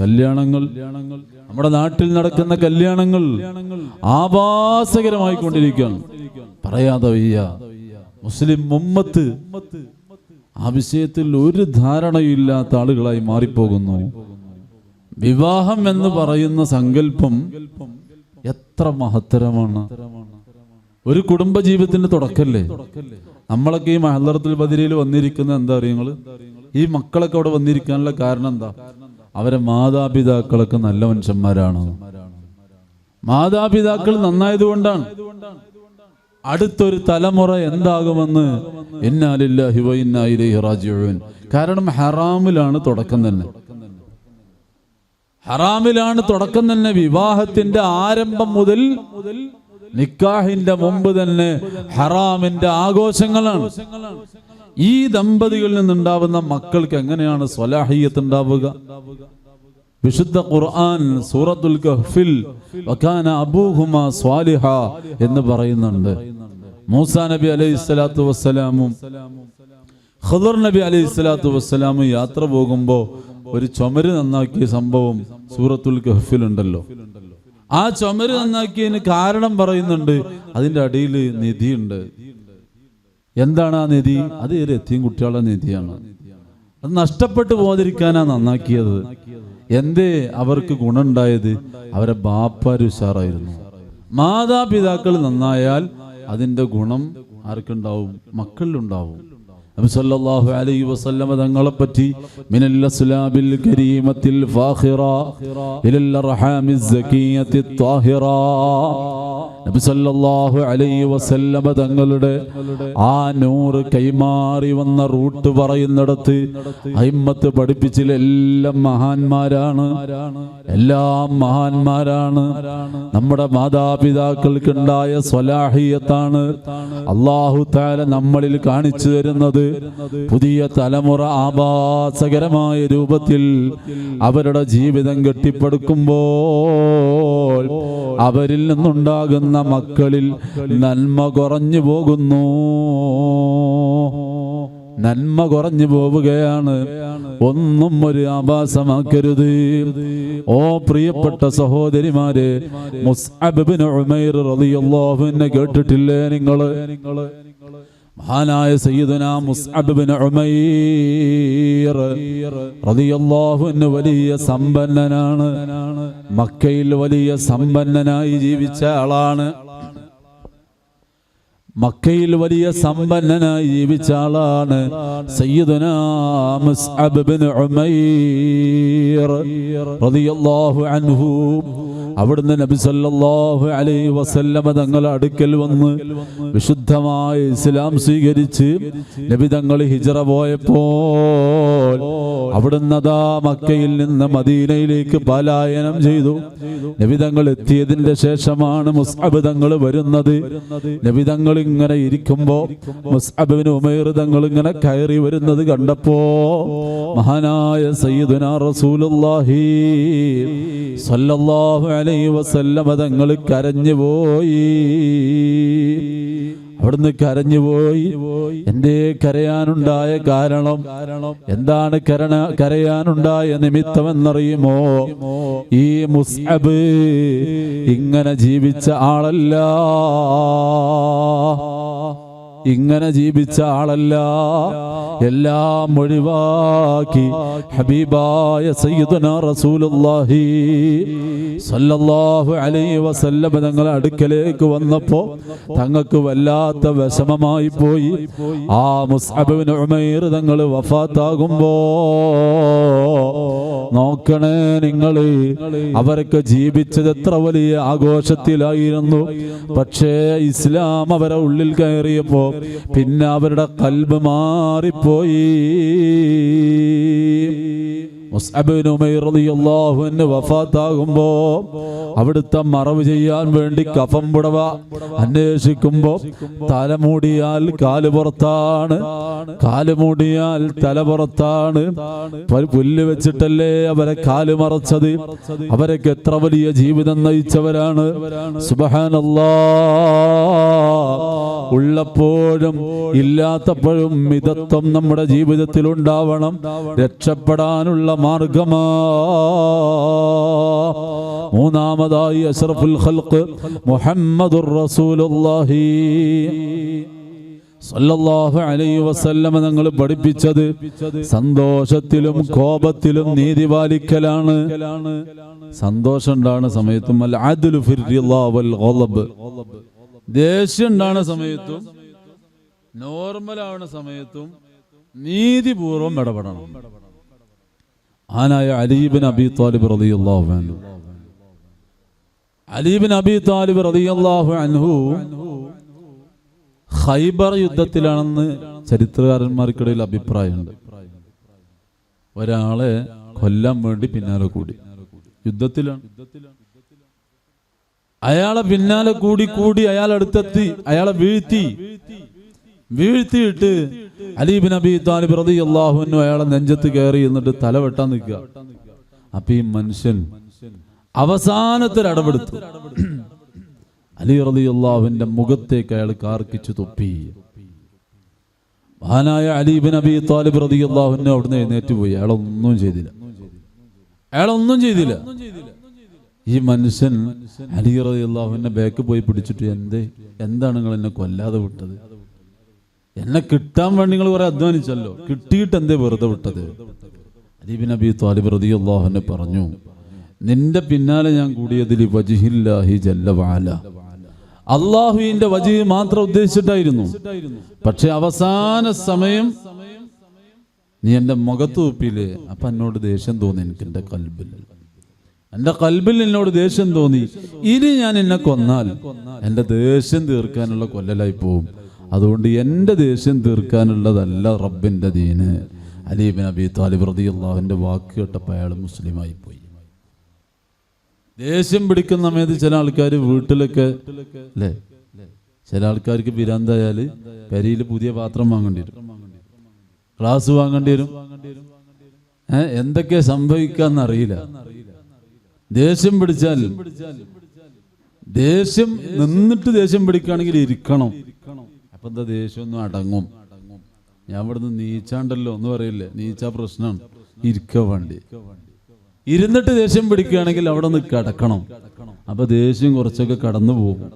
കല്യാണങ്ങൾ, നമ്മുടെ നാട്ടിൽ നടക്കുന്ന കല്യാണങ്ങൾ ആഭാസകരമായി കൊണ്ടിരിക്കുകയാണ്. പറയാതെ വയ്യ. മുസ്ലിം ഉമ്മത്ത് ആ വിഷയത്തിൽ ഒരു ധാരണയില്ലാത്ത ആളുകളായി മാറിപ്പോകുന്നു. വിവാഹം എന്ന് പറയുന്ന സങ്കല്പം എത്ര മഹത്തരമാണ്. ഒരു കുടുംബജീവിതത്തിന്റെ തുടക്കല്ലേ. നമ്മളൊക്കെ ഈ മഹല്ലറത്തുൽ ബദരിയിൽ വന്നിരിക്കുന്ന എന്താ അറിയുങ്ങൾ, ഈ മക്കളൊക്കെ അവിടെ വന്നിരിക്കാനുള്ള കാരണം എന്താ? അവരെ മാതാപിതാക്കളൊക്കെ നല്ല മനുഷ്യന്മാരാണ്. മാതാപിതാക്കൾ നന്നായതുകൊണ്ടാണ്. അടുത്തൊരു തലമുറ എന്താകുമെന്ന് ഇന്നാ ലില്ലാഹി വ ഇന്നാ ഇലൈഹി റാജിഊൻ. കാരണം ഹറാമിലാണ് തുടക്കം തന്നെ. ഹറാമിലാണ് തുടക്കം തന്നെ. വിവാഹത്തിന്റെ ആരംഭം മുതൽ നിക്കാഹിന്റെ മുമ്പ് തന്നെ ഹറാമിന്റെ ആഘോഷങ്ങളാണ്. ഈ ദമ്പതികളിൽ നിന്നുണ്ടാവുന്ന മക്കൾക്ക് എങ്ങനെയാണ് സ്വലാഹിയത്ത് ഉണ്ടാവുക? വിശുദ്ധ ഖുർആൻ സൂറത്തുൽ കഹ്ഫിൽ വകാന അബൂഹുമാ സ്വാലിഹ എന്ന് പറയുന്നുണ്ട്. മൂസാ നബി അലൈഹിസ്സലാത്തു വസ്സലാമും ഖദർ നബി അലൈഹിസ്സലാത്തു വസ്സലാമും യാത്ര പോകുമ്പോൾ ഒരു ചുമര് നന്നാക്കിയ സംഭവം സൂറത്തുൽ കഹ്ഫിൽ ഉണ്ടല്ലോ. ആ ചുമര് നന്നാക്കിയതിന് കാരണം പറയുന്നുണ്ട്. അതിന്റെ അടിയിൽ നിധിയുണ്ട്. എന്താണ് ആ നിധി? അത് ഒരു യതീം കുട്ടികളുടെ നിധിയാണ്. അത് നഷ്ടപ്പെട്ടു പോകാതിരിക്കാനാ നന്നാക്കിയത്. എന്തേ അവർക്ക് ഗുണമുണ്ടായത്? അവരെ ബാപ്പാര് ഉഷാറായിരുന്നു. മാതാപിതാക്കൾ നന്നായാൽ അതിന്റെ ഗുണം ആർക്കുണ്ടാവും? മക്കളിലുണ്ടാവും. നബി സല്ലല്ലാഹു അലൈഹി വസല്ലമ തങ്ങളെ പറ്റി മിനൽ അസ്ലാബിൽ കരീമത്തിൽ ഫാഖിറ ഇലൽ അർഹാമിസ് സകിയത്തി ത്വാഹിറ, നബി സല്ലല്ലാഹു അലൈഹി വസല്ലമ തങ്ങളുടെ ആ നൂറ് കൈമാറി വന്ന റൂട്ട് പറയുന്നിടത്ത് അയിമ്മത്ത് പഠിപ്പിച്ചിൽ എല്ലാം മഹാന്മാരാണ്. എല്ലാം മഹാന്മാരാണ്. നമ്മുടെ മാതാപിതാക്കൾക്കുണ്ടായ സ്വലാഹിയത്താണ് അല്ലാഹു തആല നമ്മളിൽ കാണിച്ചു തരുന്നത്. പുതിയ തലമുറ ആഭാസകരമായ രൂപത്തിൽ അവരുടെ ജീവിതം കെട്ടിപ്പടുക്കുമ്പോൾ അവരിൽ നിന്നുണ്ടാകുന്ന മക്കളിൽ നന്മ കുറഞ്ഞു പോകുന്നു. നന്മ കുറഞ്ഞു പോവുകയാണ്. ഒന്നും ഒരു ആഭാസമാക്കരുത്. ഓ പ്രിയപ്പെട്ട സഹോദരിമാരെ, മുസ്അബ് ഇബ്നു ഉമൈർ റളിയല്ലാഹു അൻഹു കേട്ടിട്ടില്ലേ നിങ്ങള്? മഹാനായ സയ്യിദുനാ മുസ്അബ് ഇബ്നു ഉമൈർ റളിയല്ലാഹു അൻഹു വലിയ സമ്പന്നനാണ്. മക്കയിൽ വലിയ സമ്പന്നനായി ജീവിച്ച ആളാണ്. മക്കയിൽ വലിയ സമ്പന്നനായി ജീവിച്ച ആളാണ് സയ്യിദുനാ മുസ്അബ് ഇബ്നു ഉമൈർ റളിയല്ലാഹു അൻഹു. അവിടുന്ന് നബി സല്ലല്ലാഹു അലൈഹി വസല്ലമ തങ്ങളുടെ അടുക്കൽ വന്ന് വിശുദ്ധമായ ഇസ്ലാം സ്വീകരിച്ച് നബി തങ്ങൾ ഹിജ്റ പോയപ്പോൾ അവിടുന്ന് അതാ മക്കയിൽ നിന്ന് മദീനയിലേക്ക് പലായനം ചെയ്തു. നബി തങ്ങൾ എത്തിയതിന്റെ ശേഷമാണ് മുസ്അബ് തങ്ങൾ വരുന്നത്. നബി തങ്ങൾ ഇങ്ങനെ ഇരിക്കുമ്പോ മുസ്അബ് ഇബ്നു ഉമൈർ തങ്ങൾ ഇങ്ങനെ കയറി വരുന്നത് കണ്ടപ്പോ മഹാനായ സയ്യിദുനാ റസൂലുള്ളാഹി സ്വല്ലല്ലാഹു അലൈഹി വസല്ലമ തങ്ങൾ കരഞ്ഞുപോയി. അവിടുന്ന് കരഞ്ഞുപോയി. എന്തേ കരയാനുണ്ടായ കാരണം? എന്താണ് കരയാനുണ്ടായ നിമിത്തം എന്നറിയുമോ? ഈ മുസ്അബ് ഇങ്ങനെ ജീവിച്ച ആളല്ല. ഇങ്ങനെ ജീവിച്ച ആളല്ല. എല്ലാം ഒഴിവാക്കി ഹബീബായ സയ്യിദുനാ റസൂലുള്ളാഹി സല്ലല്ലാഹു അലൈഹി വസല്ലം തങ്ങളുടെ അടുക്കലേക്ക് വന്നപ്പോ തങ്ങൾക്ക് വല്ലാത്ത വിഷമമായി പോയി. ആ മുസ്അബ് ഇബ്നു ഉമൈർ തങ്ങൾ വഫാത്താകുമ്പോ നോക്കണേ നിങ്ങള്, അവരൊക്കെ ജീവിച്ചത് എത്ര വലിയ ആഘോഷത്തിലായിരുന്നു. പക്ഷേ ഇസ്ലാം അവരെ ഉള്ളിൽ കയറിയപ്പോ പിന്നെ അവരുടെ ഖൽബ് മാറിപ്പോയി. മുസ്അബ് ഇബ്നു ഉമൈർ റളിയല്ലാഹു അൻഹു വഫാത്താകുമ്പോ അവിടുത്തെ മറവ് ചെയ്യാൻ വേണ്ടി കഫൻ പുടവ അന്വേഷിക്കുമ്പോ തലമൂടിയാൽ കാല് പുറത്താണ്, കാല് മൂടിയാൽ തല പുറത്താണ്. പുല്ല് വെച്ചിട്ടല്ലേ അവരെ കാല് മറച്ചത്. അവരൊക്കെ എത്ര വലിയ ജീവിതം നയിച്ചവരാണ്. സുബ്ഹാനല്ലാഹ്. ഉള്ളപ്പോഴും ഇല്ലാത്തപ്പോഴും മിതത്വം നമ്മുടെ ജീവിതത്തിൽ ഉണ്ടാവണം. രക്ഷപ്പെടാനുള്ള മാർഗമാണ് മൂന്നാമതായി അഷ്റഫുൽ ഖൽഖ് മുഹമ്മദുർ റസൂലുള്ളാഹി സല്ലല്ലാഹു അലൈഹി വസല്ലം തങ്ങൾ പഠിപ്പിച്ചത് സന്തോഷത്തിലും കോപത്തിലും നീതി പാലിക്കലാണ്. സന്തോഷം ഉണ്ടാകുന്ന സമയത്തും അൽ അദ്ലു ഫിർ റിളാ വൽ ഗളബ്, ദേഷ്യം ഉണ്ടാകുന്ന സമയത്തും നോർമൽ ആവുന്ന സമയത്തും നീതിപൂർവം ഇടപെടണം. ആനായ അലി ഇബ്നു അബീ ത്വാലിബ് റളിയല്ലാഹു അൻഹു, അലി ഇബ്നു അബീ ത്വാലിബ് റളിയല്ലാഹു അൻഹു ഖൈബർ യുദ്ധത്തിലാണെന്ന് ചരിത്രകാരന്മാർക്കിടയിൽ അഭിപ്രായമുണ്ട്. ഒരാളെ കൊല്ലാൻ വേണ്ടി പിന്നാലെ കൂടി, യുദ്ധത്തിലാണ്. അയാളെ പിന്നാലെ കൂടി അയാൾ അടുത്തെത്തി, അയാളെ വീഴ്ത്തിയിട്ട് അലി ഇബ്നു അബീ ത്വാലിബ് റളിയല്ലാഹു അൻഹു അയാളെ നെഞ്ചത്ത് കയറി എന്നിട്ട് തല വെട്ടാൻ നിൽക്കുക. അപ്പൊ ഈ മനുഷ്യൻ അവസാനത്തിൽ അടപെടുത്തു. അലി റളിയല്ലാഹുവിന്റെ മുഖത്തേക്ക് അയാൾ കാർക്കിച്ചു തൊപ്പി. മഹാനായ അലി ഇബ്നു അബീ ത്വാലിബ് റളിയല്ലാഹു അൻഹു അവിടുന്ന് എഴുന്നേറ്റ് പോയി. അയാളൊന്നും ചെയ്തില്ല. ഈ മനുഷ്യൻ അലി റളിയല്ലാഹുവിന്റെ ബാക്ക് പോയി പിടിച്ചിട്ട്, എന്താണ് നിങ്ങൾ എന്നെ കൊല്ലാതെ വിട്ടത്? എന്നെ കിട്ടാൻ വേണ്ടി നിങ്ങൾ കുറെ അധ്വാനിച്ചല്ലോ, കിട്ടിയിട്ട് എന്തേ വെറുതെ വിട്ടത്? അലി ഇബ്നു അബീ ത്വാലിബ് റളിയല്ലാഹു അൻഹു പറഞ്ഞു, നിന്റെ പിന്നാലെ ഞാൻ കൂടിയതിൽ വജ്ഹില്ലാഹി ജല്ല വഅല, അള്ളാഹുവിന്റെ വജ്ഹ് മാത്രം ഉദ്ദേശിച്ചിട്ടായിരുന്നു. പക്ഷെ അവസാന സമയം നീ എന്റെ മുഖത്ത് തുപ്പിയില്ലേ, അപ്പൊ എന്നോട് ദേഷ്യം തോന്നി. എനിക്ക് എന്റെ കൽബിൽ എന്നോട് ദേഷ്യം തോന്നി. ഇനി ഞാൻ എന്നെ കൊന്നാൽ എന്റെ ദേഷ്യം തീർക്കാനുള്ള കൊല്ലലായി പോവും. അതുകൊണ്ട് എന്റെ ദേഷ്യം തീർക്കാനുള്ളതല്ല റബ്ബിന്റെ ദീന്. അലി ഇബ്നു അബീ ത്വാലിബ് റളിയല്ലാഹുവിന്റെ വാക്ക് കേട്ടപ്പോൾ അയാൾ മുസ്ലിമായി പോയി. ദേഷ്യം പിടിക്കുന്ന സമയത്ത് ചില ആൾക്കാർ വീട്ടിലൊക്കെ അല്ലേ, ചില ആൾക്കാർക്ക് പിരാന്തായാൽ പെരിയിൽ പുതിയ പാത്രം വാങ്ങേണ്ടി വരും, ഗ്ലാസ് വാങ്ങേണ്ടി വരും. എന്തൊക്കെ സംഭവിക്കാന്നറിയില്ല. ദേഷ്യം പിടിച്ചാൽ, ദേഷ്യം നിന്നിട്ട് ദേഷ്യം പിടിക്കുകയാണെങ്കിൽ ഇരിക്കണം. അപ്പൊ എന്താ, ദേഷ്യം ഒന്നും അടങ്ങും. ഞാൻ ഇവിടുന്ന് നീച്ചാണ്ടല്ലോ എന്ന് പറയില്ലേ, നീച്ചാ പ്രശ്നമാണ്. ഇരിക്ക വേണ്ടി ഇരുന്നിട്ട് ദേഷ്യം പിടിക്കുകയാണെങ്കിൽ അവിടെ നിന്ന് കിടക്കണം. അപ്പൊ ദേഷ്യം കുറച്ചൊക്കെ കടന്നു പോകും.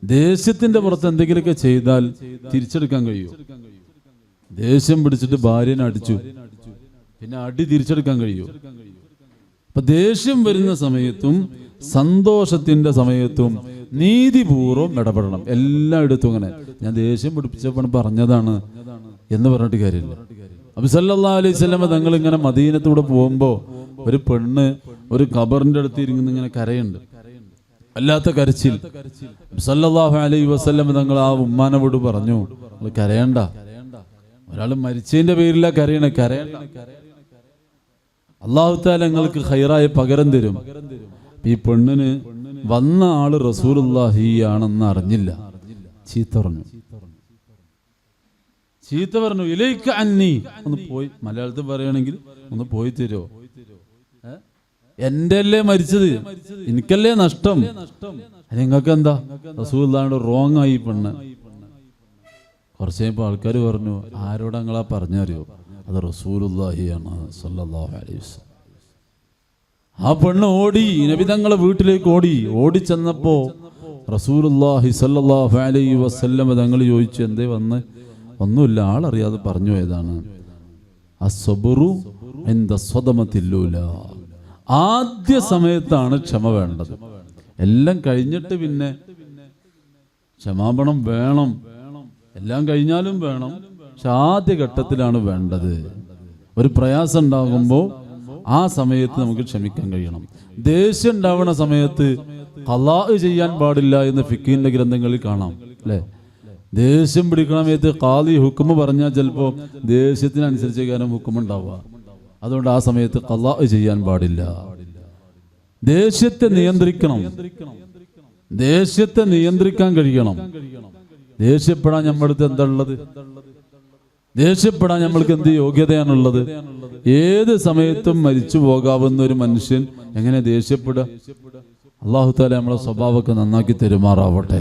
ദേഷ്യത്തിന്റെ പുറത്ത് എന്തെങ്കിലുമൊക്കെ ചെയ്താൽ തിരിച്ചെടുക്കാൻ കഴിയുമോ? ദേഷ്യം പിടിച്ചിട്ട് ഭാര്യനെ അടിച്ചു, പിന്നെ അടി തിരിച്ചെടുക്കാൻ കഴിയുമോ? അപ്പൊ ദേഷ്യം വരുന്ന സമയത്തും സന്തോഷത്തിന്റെ സമയത്തും നീതിപൂർവ്വം ഇടപെടണം. എല്ലായിടത്തും അങ്ങനെ. ഞാൻ ദേഷ്യം പിടിപ്പിച്ചപ്പോൾ പറഞ്ഞതാണ് എന്ന് പറഞ്ഞിട്ട് കാര്യമില്ല. നബി സല്ലല്ലാഹു അലൈഹി വസല്ലം തങ്ങൾ ഇങ്ങനെ മദീനത്തൂടെ പോകുമ്പോ ഒരു പെണ്ണ് ഒരു ഖബറിന്റെ അടുത്ത് ഇരുന്ന് ഇങ്ങനെ കരയുണ്ട്, അല്ലാത്ത കരച്ചിൽ. സല്ലല്ലാഹു അലൈഹി വസല്ലം തങ്ങൾ ആ ഉമ്മാനോട് പറഞ്ഞു, കരയണ്ട, ഒരാൾ മരിച്ചതിന്റെ പേരില കരയണ്ട. അല്ലാഹു തആല നിങ്ങൾക്ക് ഖൈറായ പകരം തരും. ഈ പെണ്ണിന് വന്ന ആള് റസൂലുള്ളാഹി ആണെന്ന് അറിഞ്ഞില്ല, ചീത്ത പറഞ്ഞു ഇലൈക അന്നി, ഒന്ന് പോയി, മലയാളത്തിൽ പറയുകയാണെങ്കിൽ ഒന്ന് പോയി തരുമോ? എന്റെ അല്ലേ മരിച്ചത്, എനിക്കല്ലേ നഷ്ടം, നിങ്ങൾക്ക് എന്താ? റസൂലുള്ളാഹിയുടെ റോങ് ആയി പെണ്ണ്. കുറച്ച് കഴിയുമ്പോൾ ആൾക്കാർ പറഞ്ഞു, ആരോടാ നിങ്ങളാ പറഞ്ഞറിയോ? അത് റസൂലുള്ളാഹിയാണ് സല്ലല്ലാഹു അലൈഹി വസല്ലം. ആ പെണ്ണ് ഓടി, നബി തങ്ങളെ വീട്ടിലേക്ക് ഓടിച്ചെന്നപ്പോ റസൂലുള്ളാഹി സല്ലല്ലാഹു അലൈഹി വസല്ലം തങ്ങൾ ചോദിച്ചു, എന്തേ വന്ന്? ഒന്നുമില്ല, ആളറിയാതെ പറഞ്ഞു പോയതാണ്. അസ്സബ്റു ഇൻദ സ്വദമത്തിൽ ഊലാ, ആദ്യ സമയത്താണ് ക്ഷമ വേണ്ടത്. എല്ലാം കഴിഞ്ഞിട്ട് പിന്നെ ക്ഷമാപണം വേണം, എല്ലാം കഴിഞ്ഞാലും വേണം. പക്ഷെ ആദ്യ ഘട്ടത്തിലാണ് വേണ്ടത്. ഒരു പ്രയാസം ഉണ്ടാകുമ്പോൾ ആ സമയത്ത് നമുക്ക് ക്ഷമിക്കാൻ കഴിയണം. ദേഷ്യം ഉണ്ടാവുന്ന സമയത്ത് ഖളാ ചെയ്യാൻ പാടില്ല എന്ന് ഫിഖിന്റെ ഗ്രന്ഥങ്ങളിൽ കാണാം, അല്ലേ? ദേഷ്യം പിടിക്കണ സമയത്ത് ഖാദി ഹുക്മ പറഞ്ഞാൽ ചിലപ്പോൾ ദേഷ്യത്തിനനുസരിച്ച് കാരണം ഹുക്മുണ്ടാവുക. അതുകൊണ്ട് ആ സമയത്ത് ഖളാ ചെയ്യാൻ പാടില്ല. ദേഷ്യത്തെ നിയന്ത്രിക്കണം, ദേഷ്യത്തെ നിയന്ത്രിക്കാൻ കഴിയണം. ദേഷ്യപ്പെടാൻ നമ്മുടെ അടുത്ത് എന്താ ഉള്ളത്? ദേഷ്യപ്പെടാൻ നമ്മൾക്ക് എന്ത് യോഗ്യതയാണുള്ളത്? ഏത് സമയത്തും മരിച്ചു പോകാവുന്ന ഒരു മനുഷ്യൻ എങ്ങനെ ദേഷ്യപ്പെടുക? അല്ലാഹു തആല നമ്മളെ സ്വഭാവമൊക്കെ നന്നാക്കി തരുമാറാവട്ടെ.